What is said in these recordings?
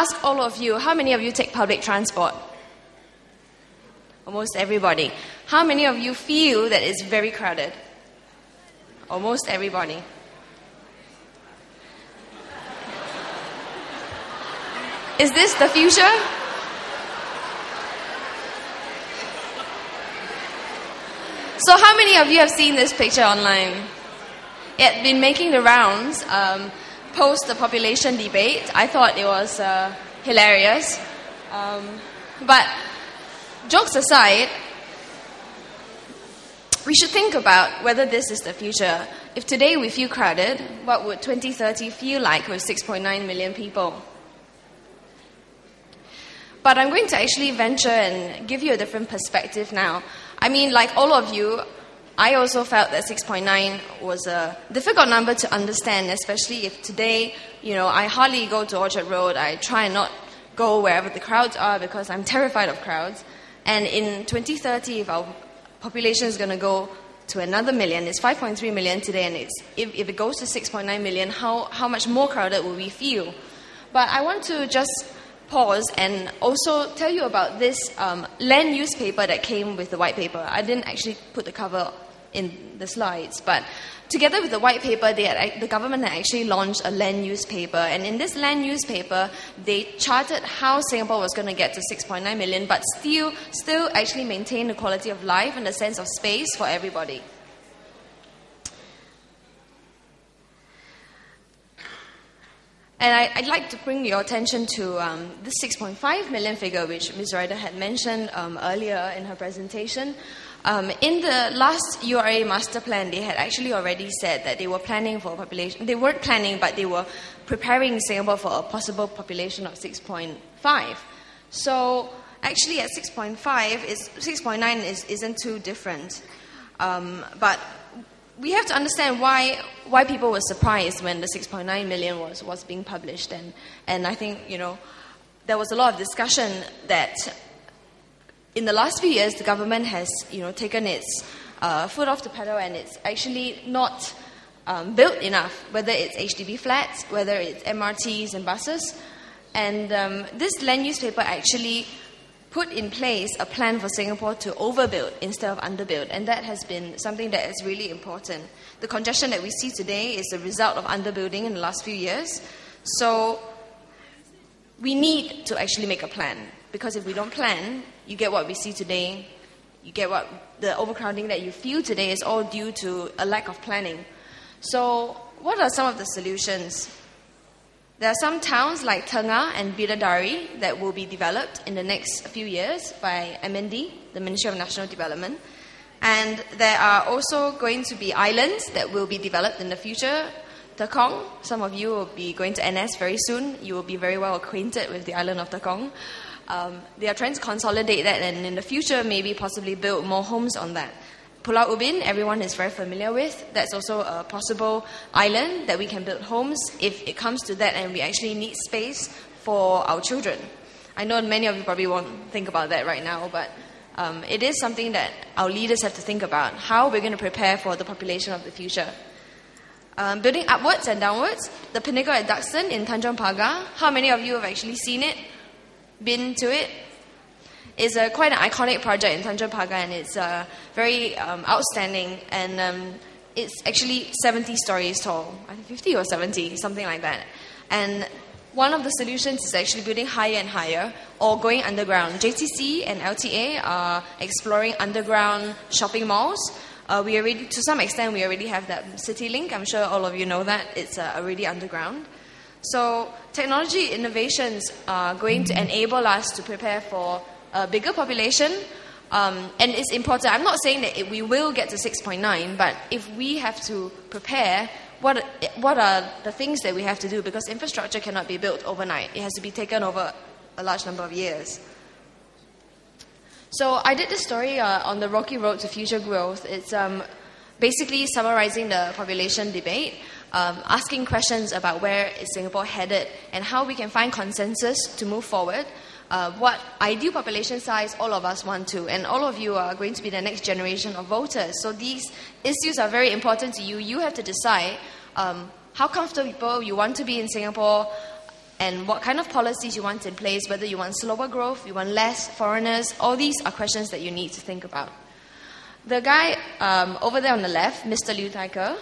ask all of you, how many of you take public transport? Almost everybody. How many of you feel that it's very crowded? Almost everybody. Is this the future? So how many of you have seen this picture online? It had been making the rounds post the population debate. I thought it was hilarious. But jokes aside, we should think about whether this is the future. If today we feel crowded, what would 2030 feel like with 6.9 million people? But I'm going to actually venture and give you a different perspective now. I mean, like all of you, I also felt that 6.9 was a difficult number to understand, especially if today, I hardly go to Orchard Road. I try and not go wherever the crowds are because I'm terrified of crowds. And in 2030, if our population is going to go to another million, it's 5.3 million today, and if it goes to 6.9 million, how much more crowded will we feel? But I want to just pause and also tell you about this land use paper that came with the white paper. I didn't actually put the cover in the slides, but together with the white paper, the government had actually launched a land use paper, and in this land use paper, they charted how Singapore was going to get to 6.9 million, but still actually maintain the quality of life and the sense of space for everybody. And I'd like to bring your attention to the 6.5 million figure, which Ms. Ryder had mentioned earlier in her presentation. In the last URA master plan, they had actually already said that they were planning for a population. They weren't planning, but they were preparing Singapore for a possible population of 6.5. So actually at 6.5, 6.9 isn't too different. But we have to understand why people were surprised when the 6.9 million was being published. And I think, there was a lot of discussion that in the last few years, the government has, taken its foot off the pedal, and it's actually not built enough, whether it's HDB flats, whether it's MRTs and buses. And this land use paper actually put in place a plan for Singapore to overbuild instead of underbuild, and that has been something that is really important. The congestion that we see today is a result of underbuilding in the last few years. So we need to actually make a plan, because if we don't plan, you get what we see today, you get what the overcrowding that you feel today is all due to a lack of planning. So what are some of the solutions? There are some towns like Tengah and Bidadari that will be developed in the next few years by MND, the Ministry of National Development. And there are also going to be islands that will be developed in the future. Tekong, some of you will be going to NS very soon. You will be very well acquainted with the island of Tekong. They are trying to consolidate that, and in the future maybe possibly build more homes on that. Pulau Ubin, everyone is very familiar with. That's also a possible island that we can build homes if it comes to that and we actually need space for our children. I know many of you probably won't think about that right now, but it is something that our leaders have to think about, how we're going to prepare for the population of the future. Building upwards and downwards, the pinnacle at Duxton in Tanjong Pagar. How many of you have actually seen it, been to it? It's quite an iconic project in Tanjong Pagar, and it's very outstanding, and it's actually 70 stories tall. I think 50 or 70, something like that. And one of the solutions is actually building higher and higher or going underground. JTC and LTA are exploring underground shopping malls. To some extent, we already have that CityLink. I'm sure all of you know that. It's already underground. So technology innovations are going to enable us to prepare for a bigger population, and it's important. I'm not saying that we will get to 6.9, but if we have to prepare, what are the things that we have to do? Because infrastructure cannot be built overnight. It has to be taken over a large number of years. So I did this story on the Rocky Road to Future Growth. It's basically summarizing the population debate, asking questions about where is Singapore headed and how we can find consensus to move forward. What ideal population size all of us want to, and all of you are going to be the next generation of voters. So these issues are very important to you. You have to decide how comfortable you want to be in Singapore, and what kind of policies you want in place, whether you want slower growth, you want less foreigners. All these are questions that you need to think about. The guy over there on the left, Mr. Liu Taiker,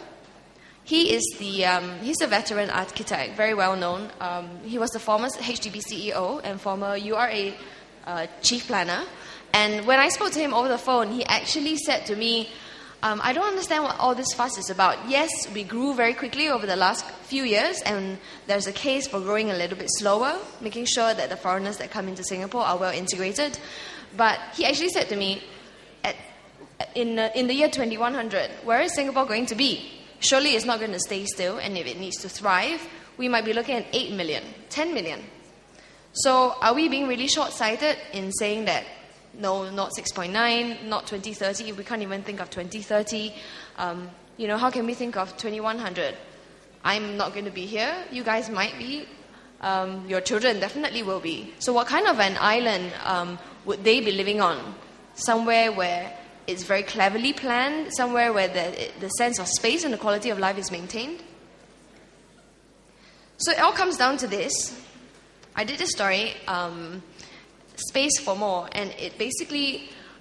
he's a veteran architect, very well known. He was the former HDB CEO and former URA chief planner. And when I spoke to him over the phone, he actually said to me, I don't understand what all this fuss is about. Yes, we grew very quickly over the last few years, and there's a case for growing a little bit slower, making sure that the foreigners that come into Singapore are well integrated. But he actually said to me, in the year 2100, where is Singapore going to be? Surely it's not going to stay still, and if it needs to thrive, we might be looking at 8 million, 10 million. So are we being really short-sighted in saying that, no, not 6.9, not 2030, we can't even think of 2030. How can we think of 2100? I'm not going to be here, you guys might be, your children definitely will be. So what kind of an island would they be living on? Somewhere where it's very cleverly planned, somewhere where the sense of space and the quality of life is maintained. So it all comes down to this. I did this story, Space for More, and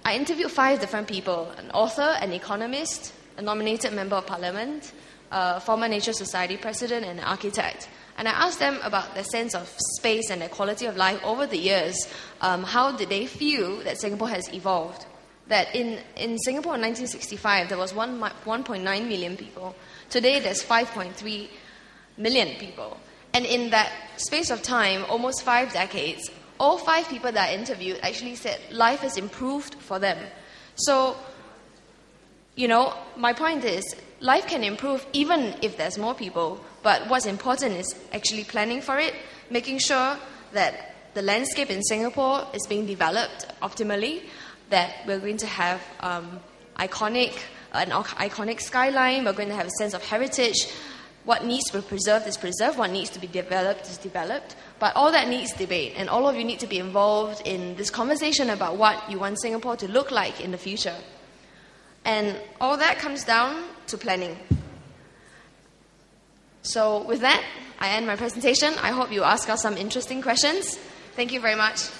I interviewed 5 different people: an author, an economist, a nominated member of parliament, a former Nature Society president, and an architect. And I asked them about their sense of space and their quality of life over the years. How did they feel that Singapore has evolved? That in Singapore in 1965, there was 1.9 million people. Today, there's 5.3 million people. And in that space of time, almost 5 decades, all 5 people that I interviewed actually said life has improved for them. So, my point is, life can improve even if there's more people, but what's important is actually planning for it, making sure that the landscape in Singapore is being developed optimally, that we're going to have an iconic skyline, we're going to have a sense of heritage. What needs to be preserved is preserved, what needs to be developed is developed. But all that needs debate, and all of you need to be involved in this conversation about what you want Singapore to look like in the future. And all that comes down to planning. So with that, I end my presentation. I hope you ask us some interesting questions. Thank you very much.